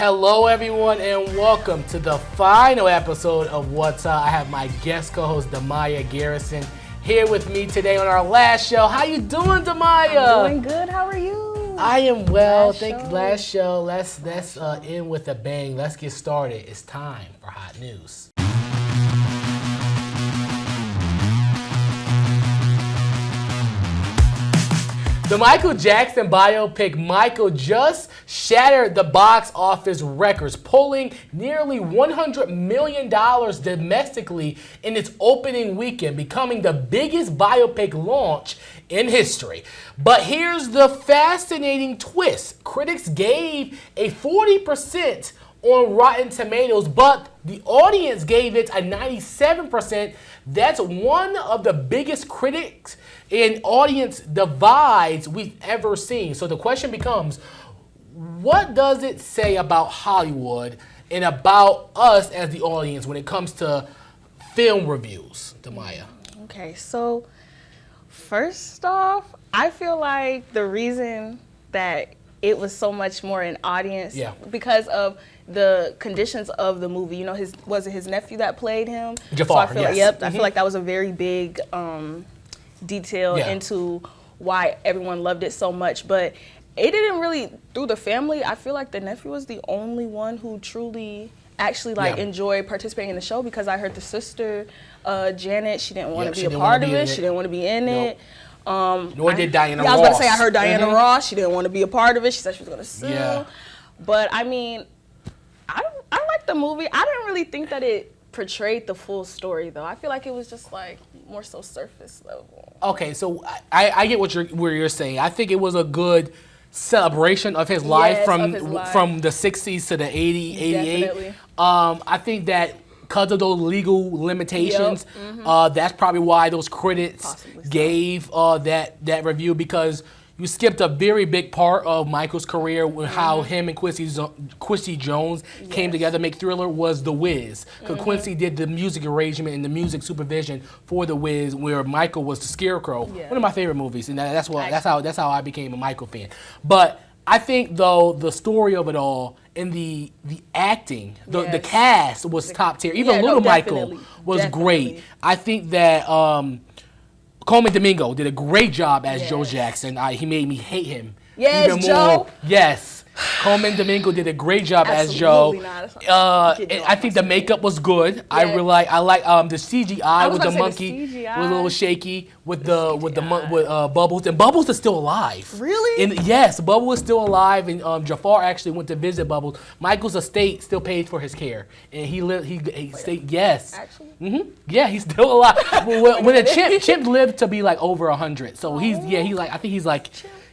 Hello, everyone, and welcome to the final episode of What's Up. I have my guest co-host, Demyia Garrison, here with me today on our last show. How you doing, Demyia? I'm doing good. How are you? I am well. Last show. Let's end with a bang. Let's get started. It's time for hot news. The Michael Jackson biopic Michael just shattered the box office records, pulling nearly $100 million domestically in its opening weekend, becoming the biggest biopic launch in history. But here's the fascinating twist. Critics gave a 40% on Rotten Tomatoes, but the audience gave it a 97%. That's one of the biggest critics and audience divides we've ever seen. So the question becomes, what does it say about Hollywood and about us as the audience when it comes to film reviews, Demyia? Okay, so first off, I feel like the reason that it was so much more an audience because of the conditions of the movie. You know, was it his nephew that played him? Jafar, so I feel, yes. I feel like that was a very big detail into why everyone loved it so much. But it didn't really, through the family, I feel like the nephew was the only one who truly actually enjoyed participating in the show, because I heard the sister, Janet, she didn't want to be a part of it. She didn't want to be in it. Nor did Diana Ross. I was about to say, I heard Diana Ross. She didn't want to be a part of it. She said she was going to sue. Yeah. But I mean, I liked the movie. I didn't really think that it portrayed the full story, though. I feel like it was just like more so surface level. Okay, so I get where you're saying. I think it was a good celebration of his life from the 60s to the 80s, 88. Definitely. I think that because of those legal limitations, that's probably why those critics gave that review, because you skipped a very big part of Michael's career with how him and Quincy Jones came together to make Thriller was The Wiz. Because Quincy did the music arrangement and the music supervision for The Wiz, where Michael was the Scarecrow. Yeah. One of my favorite movies, and that's how I became a Michael fan. But I think, though, the story of it all and the acting, the cast was top tier. Even Little Michael was great. I think that Coleman Domingo did a great job as Joe Jackson. He made me hate him even more. Joe. Yes. Coleman Domingo did a great job as Joe. I think the makeup was good. Yeah. I like the CGI with the monkey was a little shaky with Bubbles, and Bubbles is still alive. Really? And yes, Bubbles is still alive, and Jafar actually went to visit Bubbles. Michael's estate still paid for his care, and he stayed. Yes. Actually. Yeah, he's still alive. when a chimp lived to be like over 100, so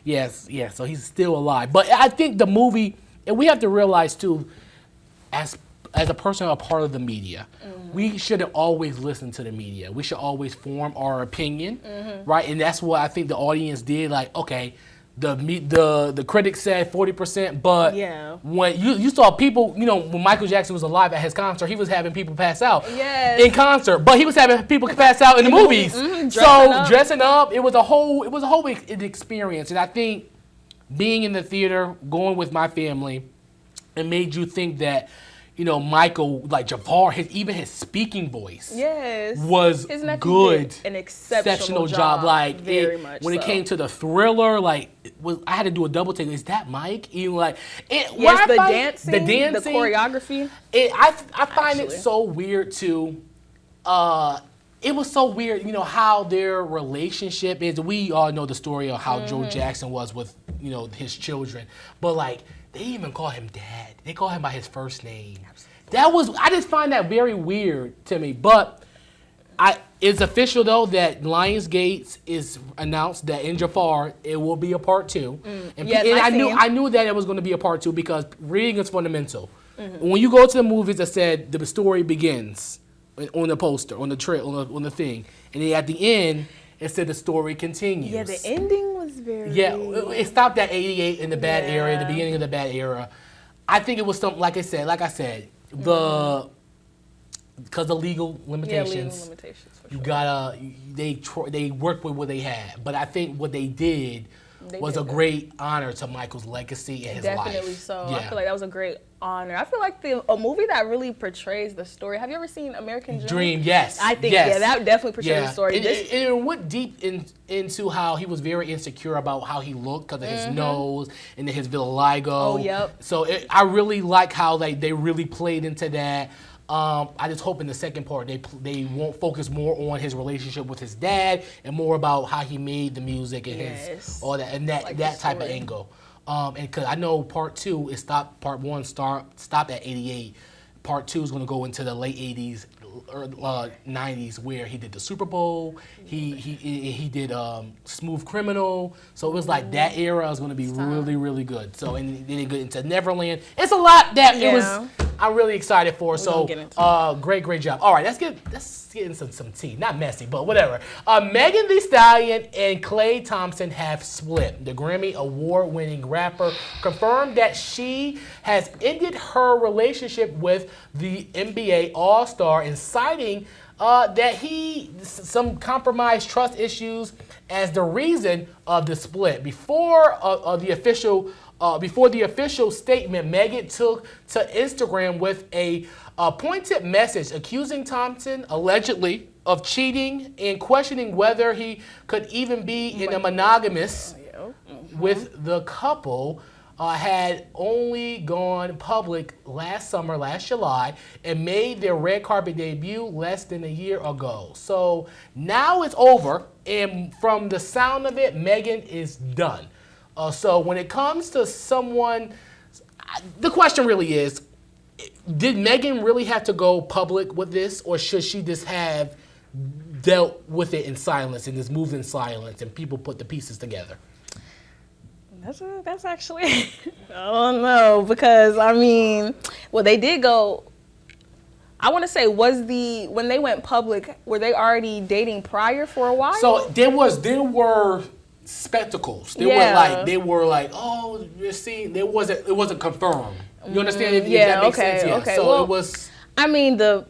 Yes, so he's still alive. But I think the movie, and we have to realize too, as a person, a part of the media, we shouldn't always listen to the media. We should always form our opinion, right? And that's what I think the audience did. Like, okay, the critics said 40%, but when you saw people, when Michael Jackson was alive at his concert, he was having people pass out in concert, but he was having people pass out in the movies. Dressing up, it was a whole experience. And I think being in the theater, going with my family, it made you think that, Michael, like Jafar, his speaking voice was his nephew good. Did an exceptional job. Like when it came to the Thriller, I had to do a double take. Is that Mike? Even the dancing, the choreography. I find it so weird too. It was so weird, how their relationship is. We all know the story of how Joe Jackson was with, his children, but they even call him Dad. They call him by his first name. I just find that very weird to me. But it's official, though, that Lionsgate is announced that in Jafar, it will be a part 2. I knew that it was going to be a part 2 because reading is fundamental. When you go to the movies, it said the story begins on the poster, on the thing. And then at the end, it said the story continues. Yeah, the ending was very... Yeah, it stopped at 88 in the bad era, the beginning of the bad era. I think it was something, like I said, because of legal limitations. Yeah, legal limitations, for sure. You gotta, they worked with what they had. But I think what they did was a great honor to Michael's legacy and his life. Definitely so. Yeah. I feel like that was a great honor. I feel like a movie that really portrays the story. Have you ever seen American Dream? Yes. I think, that definitely portrays the story. It went deep into how he was very insecure about how he looked because of his nose and his vitiligo. Oh, yep. So I really like how they really played into that. I just hope in the second part they won't focus more on his relationship with his dad and more about how he made the music and his all that and that type of angle. And because I know part 2 part 1 stopped at 88. Part 2 is going to go into the late 80s or 90s where he did the Super Bowl. He did Smooth Criminal. So it was like that era is going to be really, really good. So and then he got into Neverland. It's a lot that it was. I'm really excited for. So great job. All right, let's get into some tea. Not messy, but whatever. Megan Thee Stallion and Klay Thompson have split. The Grammy Award-winning rapper confirmed that she has ended her relationship with the NBA All-Star, inciting that some compromised trust issues as the reason of the split. Before the official statement, Megan took to Instagram with a pointed message accusing Thompson allegedly of cheating and questioning whether he could even be in a monogamous with the couple. Had only gone public last July, and made their red carpet debut less than a year ago. So now it's over, and from the sound of it, Megan is done. So when it comes to someone, the question really is, did Megan really have to go public with this, or should she just have dealt with it in silence and just moved in silence and people put the pieces together? That's actually, I don't know, because I mean, well, they did go. I want to say, when they went public, were they already dating prior for a while? So there were spectacles. They were like, oh, you're seeing. It wasn't confirmed. You understand? If that makes sense. Yeah. Okay. So well, it was. I mean, the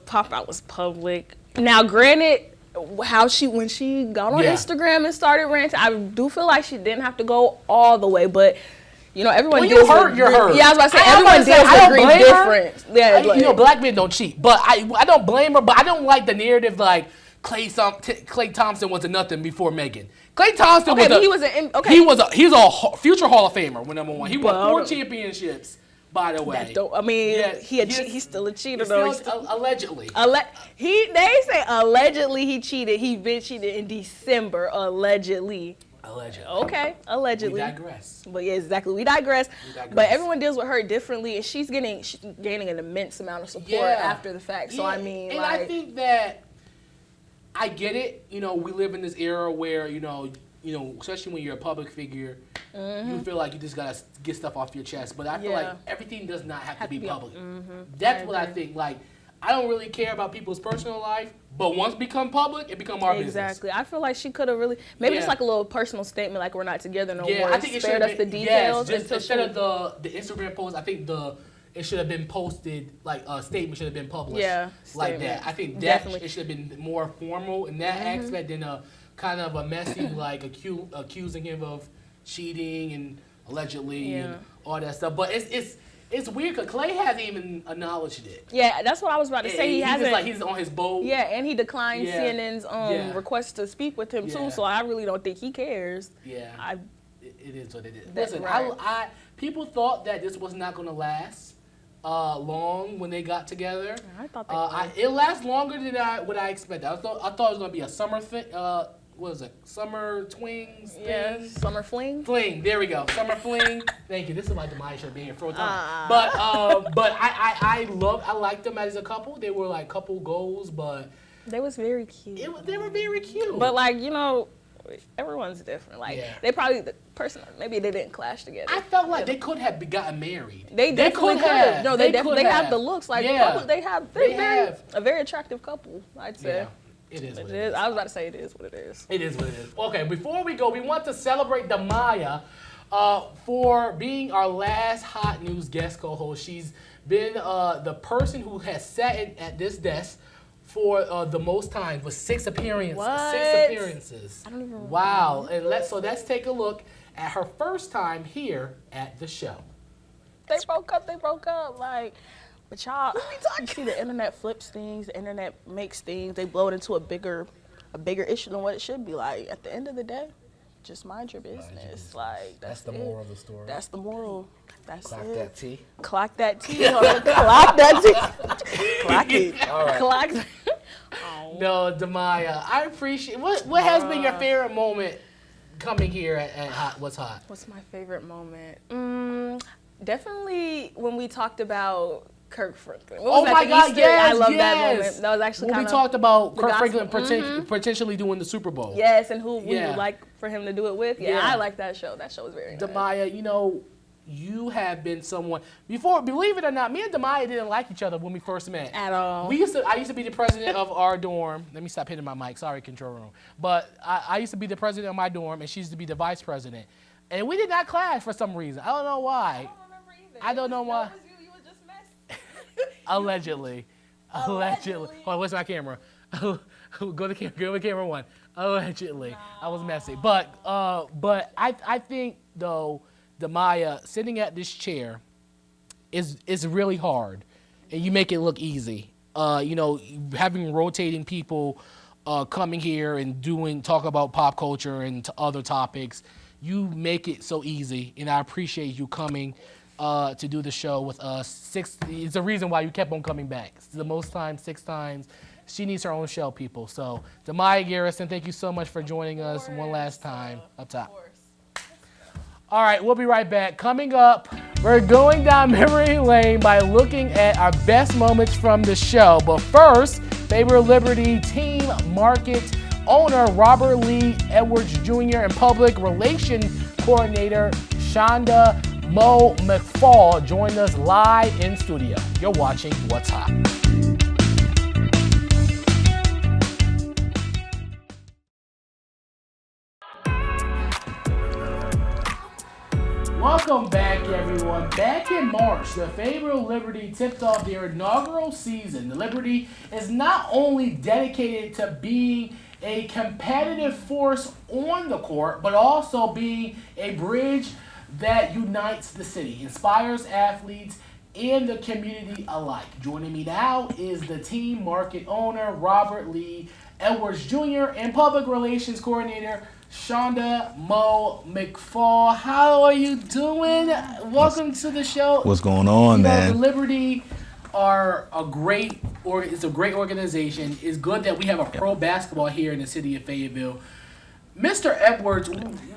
pop out was public. Now, granted, when she got on Instagram and started ranting, I do feel like she didn't have to go all the way, but everyone. When you hurt, you're hurt. Yeah, I was about to say everyone deals with grief different. Yeah, black men don't cheat, but I don't blame her. But I don't like the narrative like Klay Thompson was a nothing before Megan. Klay Thompson was he's a future Hall of Famer. Number one, he won 4 championships. By the way, he's still a cheater though. Allegedly. They say allegedly he cheated. He been cheated in December. Allegedly. Okay, allegedly. We digress. But yeah, exactly. We digress. But everyone deals with her differently, and she's gaining an immense amount of support after the fact. So I mean, and I think that I get it. We live in this era where especially when you're a public figure, you feel like you just gotta get stuff off your chest. But I feel like everything does not have to be public. That's what I think. Like, I don't really care about people's personal life, but once become public, it become our business. Exactly. I feel like she could have really just like a little personal statement, like we're not together no more. I think it should have been the details. Instead of the Instagram post, I think it should have been posted, like a statement should have been published. Yeah, like that. I think that it should have been more formal in that aspect than a kind of a messy like accusing him of cheating and allegedly and all that stuff. But it's weird because Klay hasn't even acknowledged it. Yeah, that's what I was about to say. He hasn't. He's on his boat. Yeah, and he declined CNN's request to speak with him too. So I really don't think he cares. Yeah, it is what it is. Listen, right. People thought that this was not going to last long when they got together. I thought it lasts longer than what I expected. I thought it was going to be a summer thing. What is it? Summer twings? Yeah, summer fling? Fling, there we go. Summer fling. Thank you. This is like the Demyia should be here for a time. But I liked them as a couple. They were like couple goals, but they was very cute. They were very cute. But like, everyone's different. Like they probably maybe they didn't clash together. I felt like they could have gotten married. They definitely could have. No, they definitely have the looks. Like they have a very attractive couple, I'd say. Yeah. It is what it is. I was about to say it is what it is. It is what it is. Okay, before we go, we want to celebrate Demyia for being our last Hot News guest co-host. She's been the person who has sat at this desk for the most time with 6 appearances. What? 6 appearances. I don't even remember. Wow. And let's take a look at her first time here at the show. They broke up. Like, but y'all, you see the internet flips things, the internet makes things, they blow it into a bigger issue than what it should be. Like, at the end of the day, just mind your business. Like, that's the moral of the story. That's the moral. That's Clock it. that T. Clock that T. Clock that T. Clock it. All right. Clock. No, Demyia, I appreciate. What has been your favorite moment coming here at What's Hot? What's my favorite moment? Definitely when we talked about Kirk Franklin. Oh my God, Easter? yes, I love yes. that moment. That was actually when kind we of talked about Kirk gospel. Franklin potentially doing the Super Bowl. Yes, and who would you like for him to do it with? Yeah, Yeah. I like that show. That show was very nice. Demyia, you have been someone before. Believe it or not, me and Demyia didn't like each other when we first met. At all. I used to be the president of our dorm. Let me stop hitting my mic. Sorry, control room. But I used to be the president of my dorm, and she used to be the vice president. And we did not clash for some reason. I don't know why. I don't remember either. I don't know why. It was you were just messy. Allegedly. Hold on, where's my camera? Go to camera one. Allegedly. No. I was messy. But I think, though, Demyia, sitting at this chair is really hard. And you make it look easy. Having rotating people coming here and talk about pop culture and other topics, you make it so easy. And I appreciate you coming to do the show with us. It's the reason why you kept on coming back. It's the most times, 6 times. She needs her own show, people. So, Demyia Garrison, thank you so much for joining us one last time up top. All right, we'll be right back. Coming up, we're going down memory lane by looking at our best moments from the show. But first, Fayetteville Liberty team market owner Robert Lee Edwards Jr. and public relations coordinator Shonda Mo McPhaul joined us live in studio. You're watching What's Hot. Welcome back, everyone. Back in March, the Fayetteville Liberty tipped off their inaugural season. The Liberty is not only dedicated to being a competitive force on the court, but also being a bridge that unites the city, inspires athletes and the community alike. Joining me now is the team market owner, Robert Lee Edwards Jr., and public relations coordinator, Shonda Mo McPhaul. How are you doing? Welcome to the show. What's going on, man? The Liberty are it's a great organization. It's good that we have a pro basketball here in the city of Fayetteville. Mr. Edwards,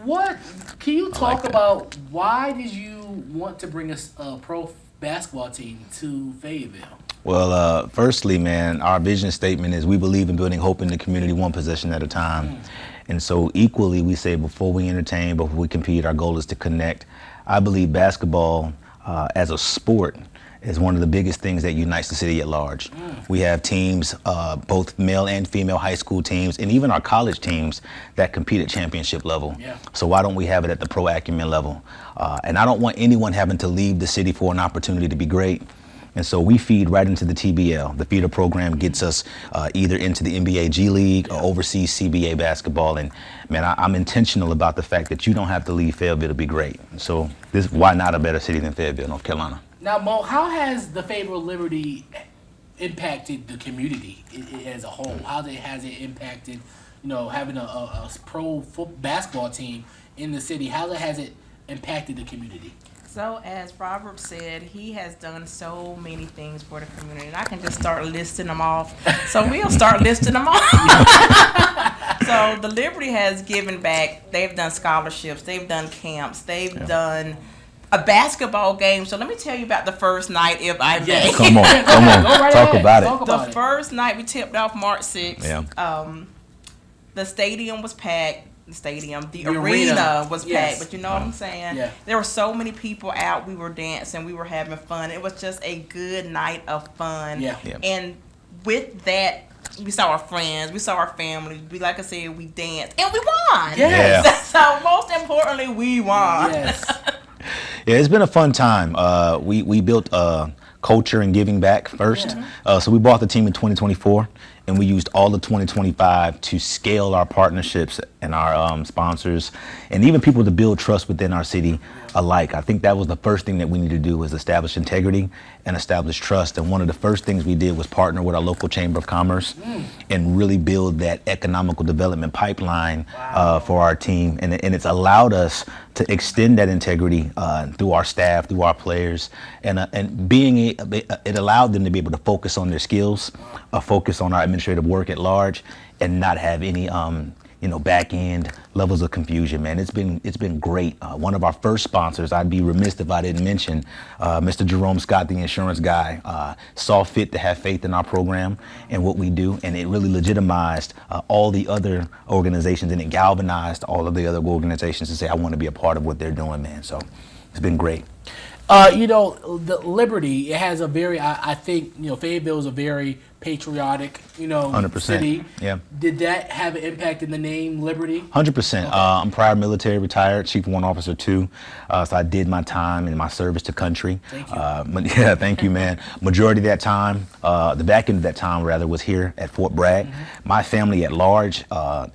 what can you talk about? Why did you want to bring a pro basketball team to Fayetteville? Well, firstly, man, our vision statement is we believe in building hope in the community one possession at a time. And so equally, we say before we entertain, before we compete, our goal is to connect. I believe basketball as a sport is one of the biggest things that unites the city at large. We have teams, both male and female high school teams, and even our college teams that compete at championship level. Yeah. So why don't we have it at the pro acumen level? And I don't want anyone having to leave the city for an opportunity to be great. And so we feed right into the TBL. The feeder program gets us either into the NBA G League or overseas CBA basketball. And man, I'm intentional about the fact that you don't have to leave Fayetteville to be great. So why not a better city than Fayetteville, North Carolina? Now, Mo, how has the Fayetteville Liberty impacted the community as a whole? How has it impacted, having a pro basketball team in the city? How has it impacted the community? So as Robert said, he has done so many things for the community, and I can just start listing them off. So we'll start listing them off. So the Liberty has given back. They've done scholarships. They've done camps. They've done a basketball game. So let me tell you about the first night, if I may. Come on. Right Talk ahead. about it. The first night we tipped off March 6th. Yeah. The stadium was packed. The arena was packed, but you know what I'm saying? Yeah. There were so many people out. We were dancing. We were having fun. It was just a good night of fun. Yeah. And with that, we saw our friends. We saw our family. Like I said, we danced. And we won. Yes. Yeah. So most importantly, we won. Yes. Yeah, it's been a fun time. We built culture and giving back first. So we bought the team in 2024. and we used all of 2025 to scale our partnerships and our sponsors and even people to build trust within our city alike. I think that was the first thing that we need to do, was establish integrity and establish trust. And one of the first things we did was partner with our local Chamber of Commerce and really build that economical development pipeline for our team. And it's allowed us to extend that integrity through our staff, through our players, and it allowed them to be able to focus on their skills, focus on our administrative work at large, and not have any back end levels of confusion, man. It's been great. One of our first sponsors, I'd be remiss if I didn't mention, Mr. Jerome Scott, the insurance guy, saw fit to have faith in our program and what we do, and it really legitimized all the other organizations, and it galvanized all of the other organizations to say, I want to be a part of what they're doing, man. So it's been great. The Liberty, it has a very, I think, Fayetteville is a very patriotic, 100%. city. Yeah. Did that have an impact in the name Liberty? 100%. I'm prior military, retired, Chief Warrant Officer 2. So I did my time in my service to country. Thank you. Yeah, thank you, man. Majority of that time, the back end of that time, rather, was here at Fort Bragg. My family at large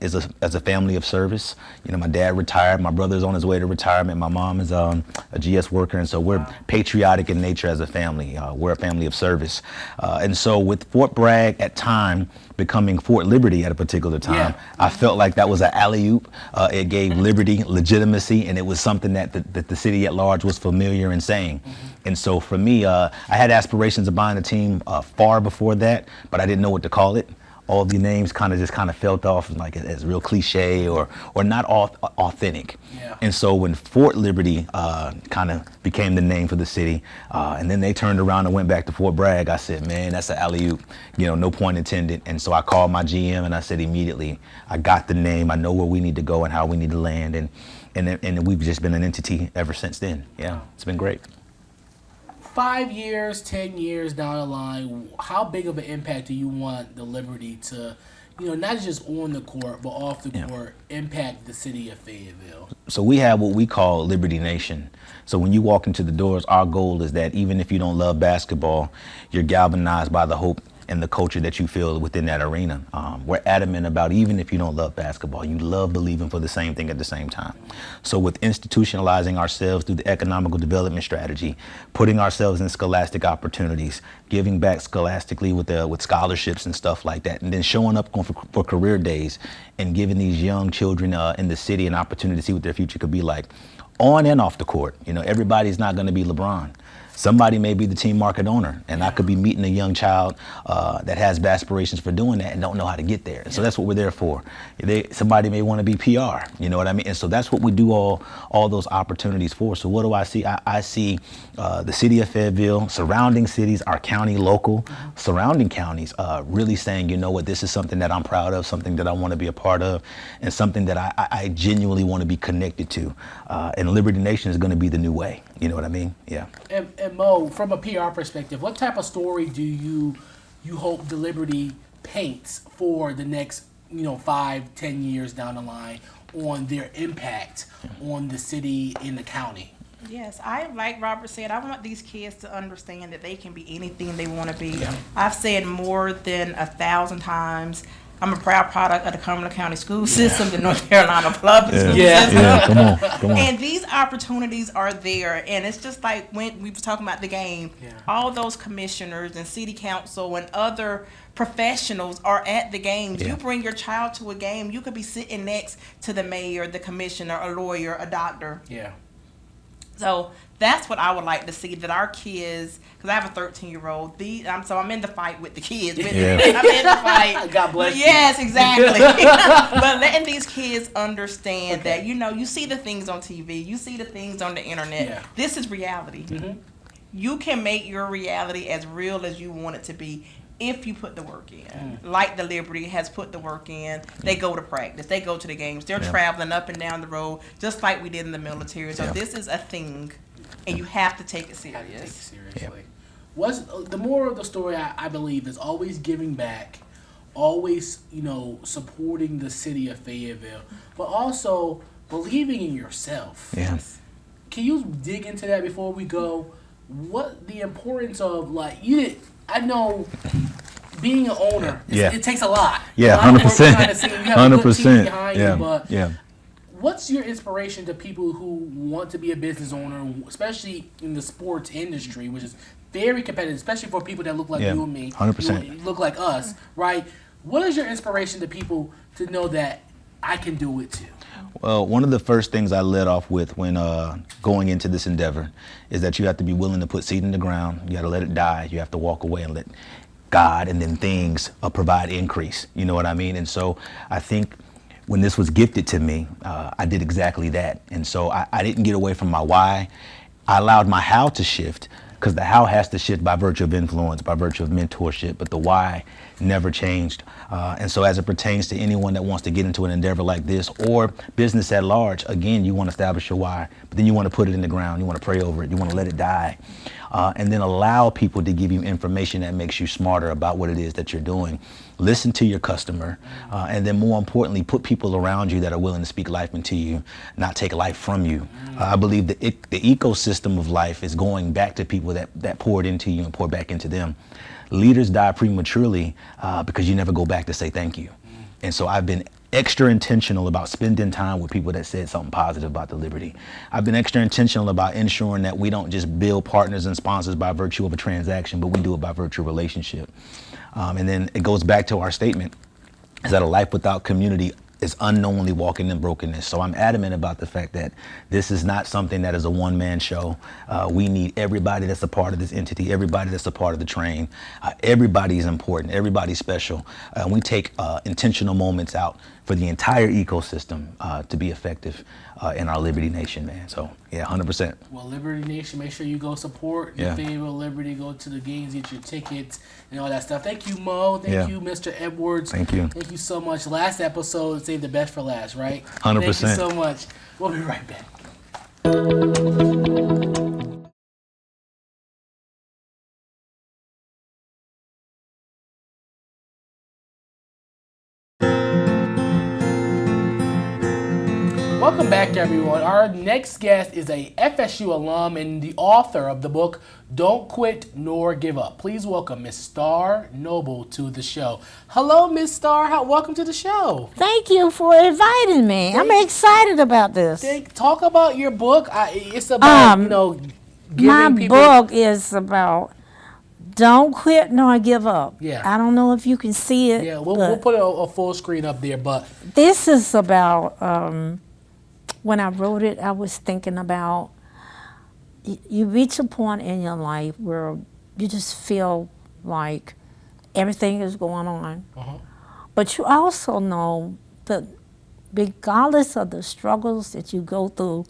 is a family of service. My dad retired. My brother's on his way to retirement. My mom is a GS worker, and so we're patriotic in nature as a family. We're a family of service. And so with Fort Bragg at time becoming Fort Liberty at a particular time, I felt like that was an alley-oop. It gave Liberty legitimacy, and it was something that the city at large was familiar in saying. And so for me, I had aspirations of buying a team far before that, but I didn't know what to call it. All the names kind of felt off like as real cliche or not authentic. Yeah. And so when Fort Liberty kind of became the name for the city, and then they turned around and went back to Fort Bragg, I said, man, that's an alley-oop, no pun intended. And so I called my GM and I said immediately, I got the name, I know where we need to go and how we need to land, and we've just been an entity ever since then. Yeah, it's been great. 5 years, 10 years down the line, how big of an impact do you want the Liberty to, not just on the court, but off the court, impact the city of Fayetteville? So we have what we call Liberty Nation. So when you walk into the doors, our goal is that even if you don't love basketball, you're galvanized by the hope and the culture that you feel within that arena. We're adamant about, even if you don't love basketball, you love believing for the same thing at the same time. So with institutionalizing ourselves through the economical development strategy, putting ourselves in scholastic opportunities, giving back scholastically with scholarships and stuff like that, and then showing up for career days and giving these young children in the city an opportunity to see what their future could be like, on and off the court. Everybody's not going to be LeBron. Somebody may be the team market owner, and I could be meeting a young child that has aspirations for doing that and don't know how to get there. So that's what we're there for. Somebody may want to be PR, you know what I mean? And so that's what we do all those opportunities for. So what do I see? I see the city of Fayetteville, surrounding cities, our county, local, surrounding counties, really saying, this is something that I'm proud of, something that I want to be a part of, and something that I genuinely want to be connected to. And Liberty Nation is going to be the new way. You know what I mean? Yeah. And Mo, from a PR perspective, what type of story do you hope the Liberty paints for the next 5-10 years down the line on their impact on the city and the county? Yes, like Robert said, I want these kids to understand that they can be anything they want to be. Yeah. I've said more than 1,000 times, I'm a proud product of the Cumberland County school system, the North Carolina Public School system. Yeah, come on. And these opportunities are there. And it's just like when we were talking about the game, all those commissioners and city council and other professionals are at the games. You bring your child to a game, you could be sitting next to the mayor, the commissioner, a lawyer, a doctor. Yeah. So that's what I would like to see, that our kids, because I have a 13-year-old, so I'm in the fight with the kids. I'm in the fight. God bless you. Yes, exactly. But letting these kids understand that, you see the things on TV, you see the things on the internet. Yeah. This is reality. You can make your reality as real as you want it to be if you put the work in. Like the Liberty has put the work in. They go to practice. They go to the games. They're traveling up and down the road just like we did in the military. So this is a thing, and you have to take it serious. The moral of the story, I believe, is always giving back, always, supporting the city of Fayetteville, but also believing in yourself. Yes. Can you dig into that before we go? What the importance of, I know being an owner, it takes a lot. Yeah, 100%. 100%. Yeah. What's your inspiration to people who want to be a business owner, especially in the sports industry, which is very competitive, especially for people that look like you and me, 100%. look like us, right? What is your inspiration to people to know that I can do it too? Well, one of the first things I led off with when going into this endeavor is that you have to be willing to put seed in the ground. You got to let it die. You have to walk away and let God and then things provide increase. You know what I mean? And so I think when this was gifted to me, I did exactly that. And so I didn't get away from my why. I allowed my how to shift, because the how has to shift by virtue of influence, by virtue of mentorship, but the why never changed. And so as it pertains to anyone that wants to get into an endeavor like this or business at large, again, you want to establish your why, but then you want to put it in the ground. You want to pray over it. You want to let it die. And then allow people to give you information that makes you smarter about what it is that you're doing. Listen to your customer, and then more importantly, put people around you that are willing to speak life into you, not take life from you. I believe that the ecosystem of life is going back to people that poured into you and pour back into them. Leaders die prematurely because you never go back to say thank you. And so I've been extra intentional about spending time with people that said something positive about the Liberty. I've been extra intentional about ensuring that we don't just build partners and sponsors by virtue of a transaction, but we do it by virtue of relationship. And then it goes back to our statement, is that a life without community is unknowingly walking in brokenness. So I'm adamant about the fact that this is not something that is a one-man show. We need everybody that's a part of this entity, everybody that's a part of the train. Everybody is important, everybody's special. And we take intentional moments out for the entire ecosystem to be effective in our Liberty Nation, man. So yeah, 100%. Well, Liberty Nation, make sure you go support the Fayetteville Liberty, go to the games, get your tickets, and all that stuff. Thank you, Mo. Thank you, Mr. Edwards. Thank you. Thank you so much. Last episode, save the best for last, right? 100%. Thank you so much. We'll be right back. Welcome back, everyone. Our next guest is a FSU alum and the author of the book, Don't Quit Nor Give Up. Please welcome Miss Star Noble to the show. Hello, Miss Star. Welcome to the show. Thank you for inviting me. I'm excited about this. Talk about your book. It's about, giving my people... book is about don't quit nor give up. Yeah. I don't know if you can see it. Yeah, we'll put a full screen up there, but... This is about... when I wrote it, I was thinking about you reach a point in your life where you just feel like everything is going on. But you also know that regardless of the struggles that you go through,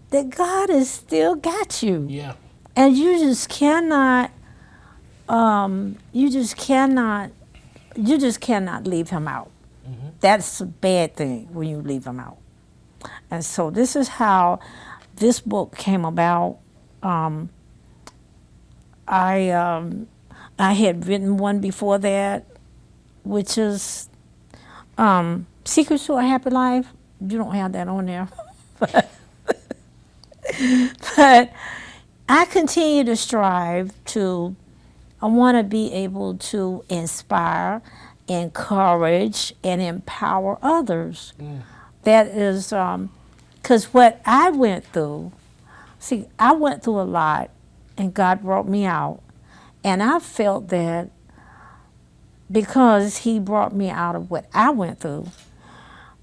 that God has still got you. Yeah. And you just cannot leave him out. That's a bad thing when you leave him out. And so this is how this book came about. I had written one before that, which is Secrets to a Happy Life. You don't have that on there. But I continue to strive to, I want to be able to inspire, encourage, and empower others. That is, because what I went through, I went through a lot, and God brought me out. And I felt that because he brought me out of what I went through,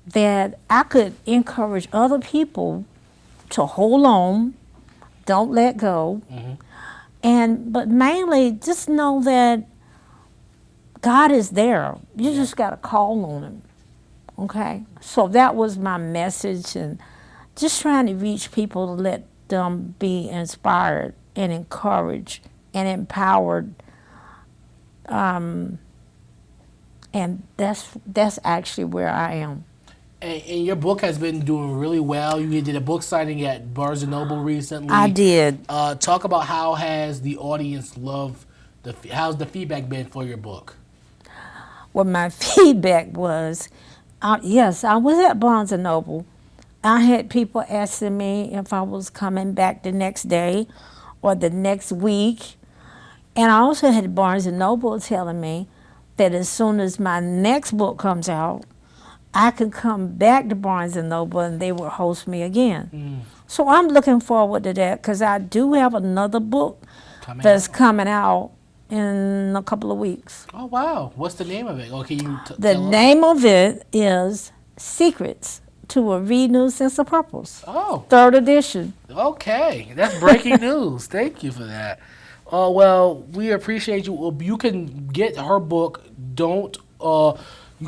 that I could encourage other people to hold on, don't let go, but mainly just know that God is there. You just got to call on him. Okay, so that was my message, and just trying to reach people to let them be inspired and encouraged and empowered, and that's actually where I am. And your book has been doing really well. You did a book signing at Barnes & Noble recently. I did. Talk about how has the audience loved, how's the feedback been for your book? Well, my feedback was, yes, I was at Barnes & Noble. I had people asking me if I was coming back the next day or the next week. And I also had Barnes & Noble telling me that as soon as my next book comes out, I can come back to Barnes & Noble and they will host me again. So I'm looking forward to that because I do have another book that's coming out in a couple of weeks. Oh, wow. What's the name of it? Okay, The name of it is Secrets to a Renewed Sense of Purpose. Oh. 3rd edition. Okay. That's breaking news. Thank you for that. Well, we appreciate you. You can get her book. You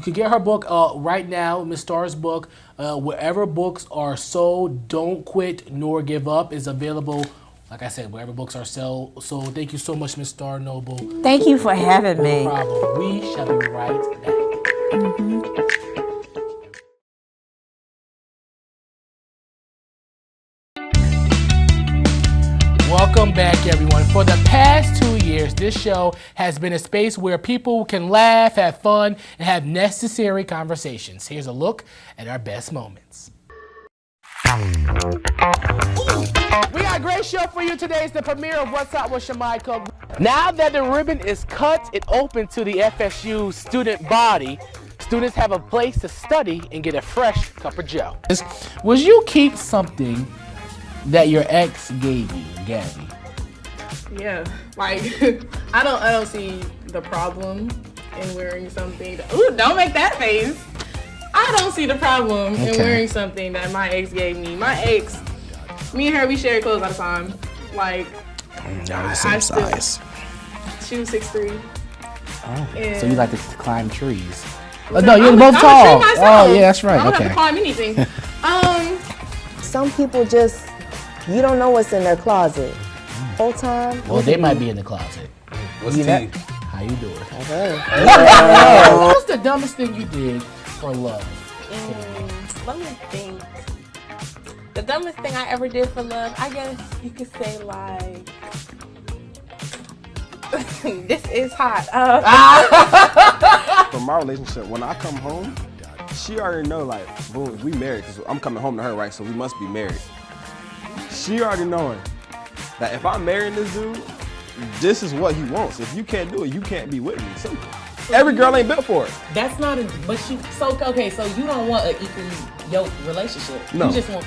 can get her book right now, Miss Starr's book, wherever books are sold. Don't Quit Nor Give Up is available, like I said, wherever books are sold. So thank you so much, Miss Starr Noble. Thank you for having me. No problem. We shall be right back. Welcome back, everyone. For the past 2 years, this show has been a space where people can laugh, have fun, and have necessary conversations. Here's a look at our best moments. We got a great show for you today. It's the premiere of What's Up with Shimei Cook. Now that the ribbon is cut and open to the FSU student body, students have a place to study and get a fresh cup of joe. Would you keep something that your ex gave you, Gabby? Yeah, like I don't see the problem in wearing something. Ooh, don't make that face. I don't see the problem in wearing something that my ex gave me. My ex, me and her, we shared clothes all the time. Like, Y'all the same size. She was 6'3". Oh, so you like to climb trees? No, you're both tall. Oh, yeah, that's right. I don't Okay. have to climb anything. Some people just, you don't know what's in their closet. Whole time. Well, they might be in the closet. What's tea? How you doing? Okay. What's the dumbest thing you did for love? Let me think. The dumbest thing I ever did for love, I guess you could say like, this is hot. For my relationship, when I come home, she already know like, boom, we married because I'm coming home to her, right? So we must be married. She already knowing that if I'm marrying this dude, this is what he wants. If you can't do it, you can't be with me. So every girl ain't built for it. That's not a, but she, so, okay, so you don't want an equal yoke relationship. No. You just want,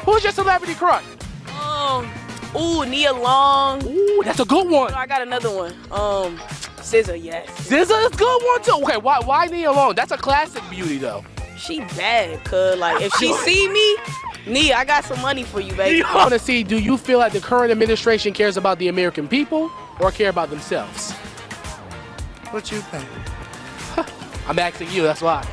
Who's your celebrity crush? Nia Long. Ooh, that's a good one. I got another one. SZA, yes. SZA is a good one too. Okay, why Nia Long? That's a classic beauty though. She bad, cuz like if she see me, Nia, I got some money for you, baby. I want to see, do you feel like the current administration cares about the American people or care about themselves? What you think? I'm asking you, that's why.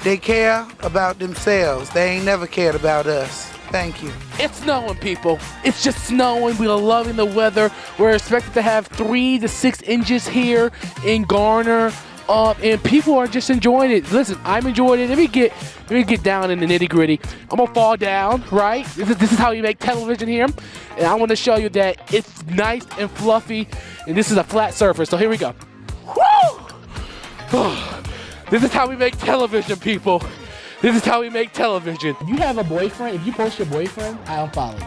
They care about themselves. They ain't never cared about us. Thank you. It's snowing, people. It's just snowing. We are loving the weather. We're expected to have 3 to 6 inches here in Garner. And people are just enjoying it. Listen, I'm enjoying it. Let me get down in the nitty gritty. I'm gonna fall down, right? This is how you make television here. And I want to show you that it's nice and fluffy. And this is a flat surface. So here we go. Woo! This is how we make television, people. This is how we make television. If you have a boyfriend, if you post your boyfriend, I'll follow you.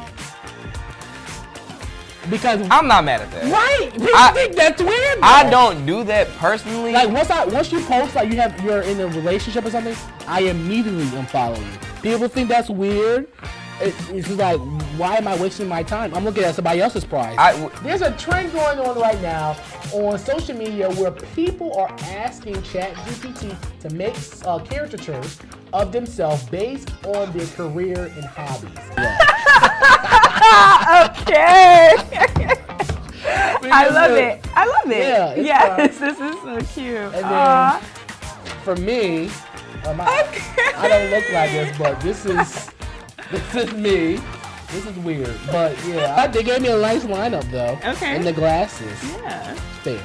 Because I'm not mad at that. right, people think that's weird. Though. I don't do that personally. Like once you post like you're in a relationship or something, I immediately unfollow you. People think that's weird. It's just like, why am I wasting my time? I'm looking at somebody else's prize. There's a trend going on right now on social media where people are asking ChatGPT to make caricatures of themselves based on their career and hobbies. Yeah. Okay. I love it. Yeah, Yes, this is so cute. And then for me, I don't look like this, but this is me. This is weird, but yeah. They gave me a nice lineup though. Okay. And the glasses. Yeah. Fair.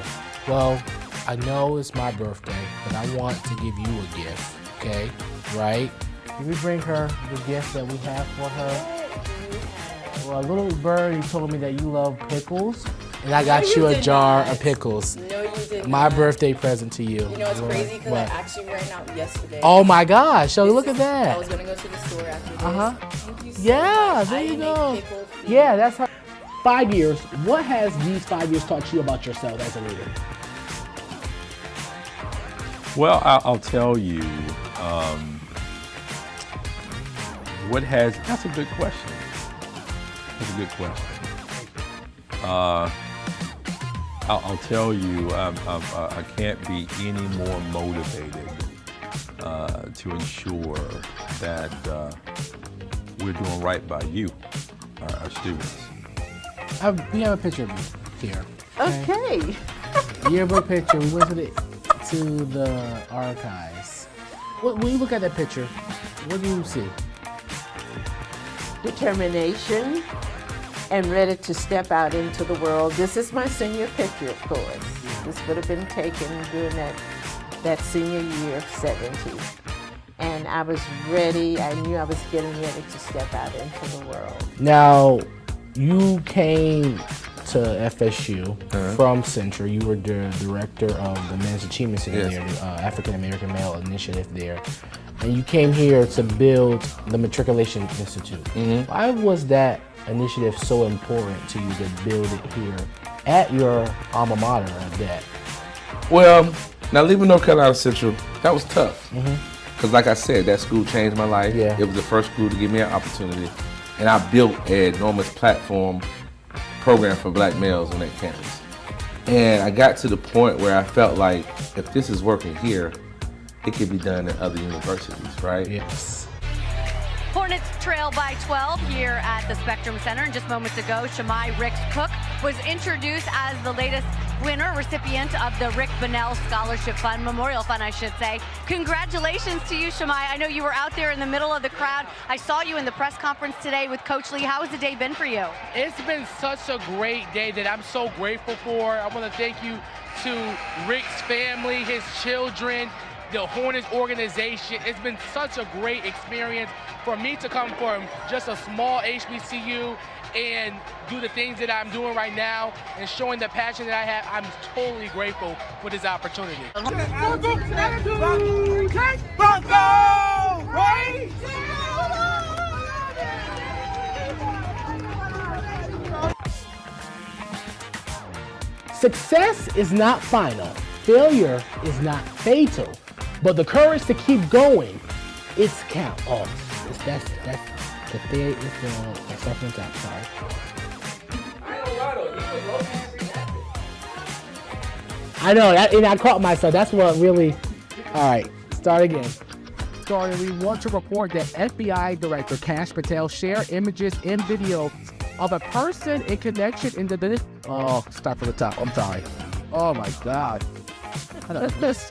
Well, I know it's my birthday, but I want to give you a gift, okay? Right? Can we bring her the gift that we have for her? Well, a little birdie told me that you love pickles, and I got you a jar of pickles. no, you didn't. My birthday present to you. You know, it's crazy because I What? actually ran out yesterday. Oh my gosh! So look at I that. was gonna go to the store after this. Uh-huh. Thank you Yeah, there you go. Yeah, that's how. 5 years. What has these 5 years taught you about yourself as a leader? Well, I'll tell you. That's a good question. That's a good question. I'll tell you, I can't be any more motivated to ensure that we're doing right by you, our students. We have a picture of you here. Okay. Yearbook picture. We went to the archives. When you look at that picture, what do you see? Determination and ready to step out into the world. This is my senior picture, of course. This would have been taken during that senior year of 70. And I was ready. I knew I was getting ready to step out into the world. Now, you came to FSU from Central. You were the director of the Men's Achievement Center there, the African American Male Initiative there. And you came here to build the Matriculation Institute. Why was that initiative so important to you to build it here at your alma mater at that? Well, now leaving North Carolina Central, that was tough. Because like I said, that school changed my life. It was the first school to give me an opportunity. And I built an enormous platform program for black males on that campus. And I got to the point where I felt like if this is working here, it could be done at other universities, right? Yes. Hornets trail by 12 here at the Spectrum Center. And just moments ago, Shimei Cook was introduced as the latest winner, recipient of the Rick Bonnell Scholarship Fund, Memorial Fund, I should say. Congratulations to you, Shimei. I know you were out there in the middle of the crowd. I saw you in the press conference today with Coach Lee. How has the day been for you? It's been such a great day that I'm so grateful for. I want to thank you to Rick's family, his children, the Hornets organization. It's been such a great experience for me to come from just a small HBCU and do the things that I'm doing right now and showing the passion that I have. I'm totally grateful for this opportunity. Success is not final. Failure is not fatal. But the courage to keep going, it's count. Oh, that's the thing. That's stuff on top. Sorry. I know, and I caught myself. That's what really. All right, start again. We want to report that FBI Director Kash Patel shared images and videos of a person in connection into this. Oh, start from the top. I'm sorry. Oh my God.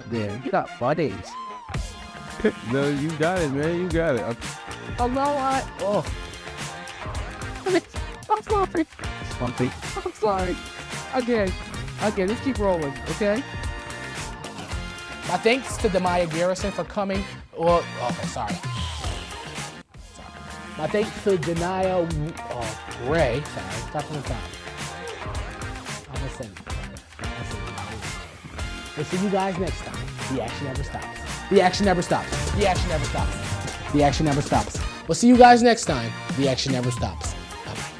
There, you got buddies. No, you got it, man. You got it. I'm sorry. I'm sorry. Again, let's keep rolling, okay? My thanks to Demyia Garrison for coming. Well, okay, sorry. My thanks to Demyia Ray. Sorry, start from the top. I'm gonna send it. We'll see you guys next time. The action never stops. The action never stops. The action never stops. The action never stops. We'll see you guys next time. The action never stops. Bye-bye.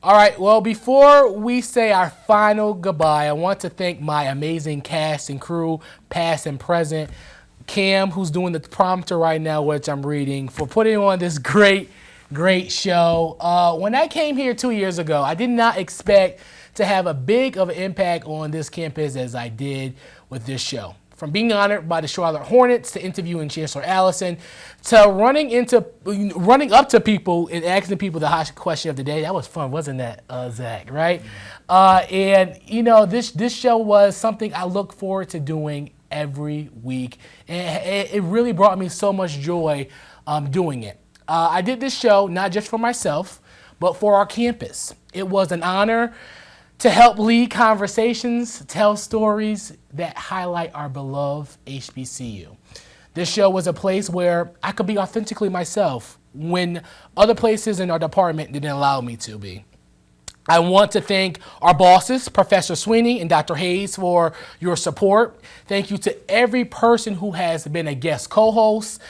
All right, well, before we say our final goodbye, I want to thank my amazing cast and crew, past and present. Cam, who's doing the prompter right now, which I'm reading, for putting on this great show. When I came here 2 years ago, I did not expect to have a big of an impact on this campus as I did with this show. From being honored by the Charlotte Hornets to interviewing Chancellor Allison to running up to people and asking people the hot question of the day. That was fun, wasn't that, Zach? Right? And you know, this show was something I look forward to doing every week, and it really brought me so much joy doing it. I did this show not just for myself, but for our campus. It was an honor to help lead conversations, tell stories that highlight our beloved HBCU. This show was a place where I could be authentically myself when other places in our department didn't allow me to be. I want to thank our bosses, Professor Sweeney and Dr. Hayes, for your support. Thank you to every person who has been a guest co-host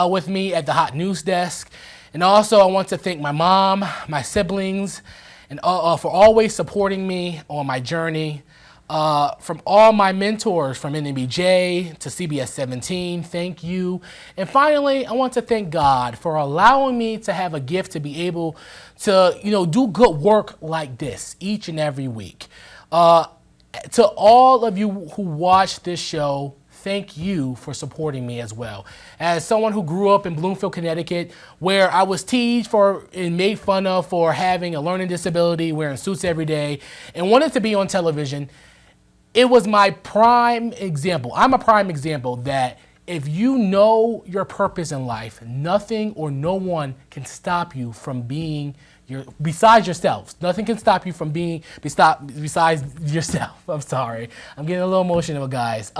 with me at the Hot News Desk. And also, I want to thank my mom, my siblings, and for always supporting me on my journey. From all my mentors, from NMBJ to CBS 17, thank you. And finally, I want to thank God for allowing me to have a gift to be able to, do good work like this each and every week. To all of you who watch this show, thank you for supporting me as well. As someone who grew up in Bloomfield, Connecticut, where I was teased and made fun of for having a learning disability, wearing suits every day, and wanted to be on television, it was my prime example. I'm a prime example that if you know your purpose in life, nothing or no one can stop you from being besides yourself. Nothing can stop you from being besides yourself. I'm sorry. I'm getting a little emotional, guys.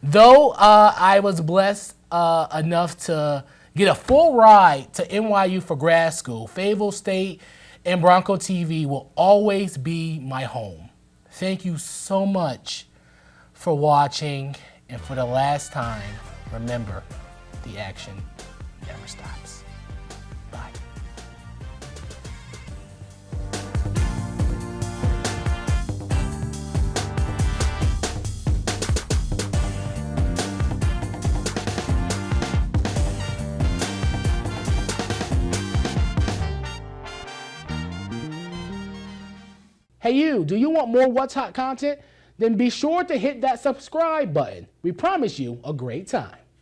Though I was blessed enough to get a full ride to NYU for grad school, Fayetteville State and Bronco TV will always be my home. Thank you so much for watching, and for the last time, remember, the action never stops. Bye. Hey you, do you want more What's Hot content? Then be sure to hit that subscribe button. We promise you a great time.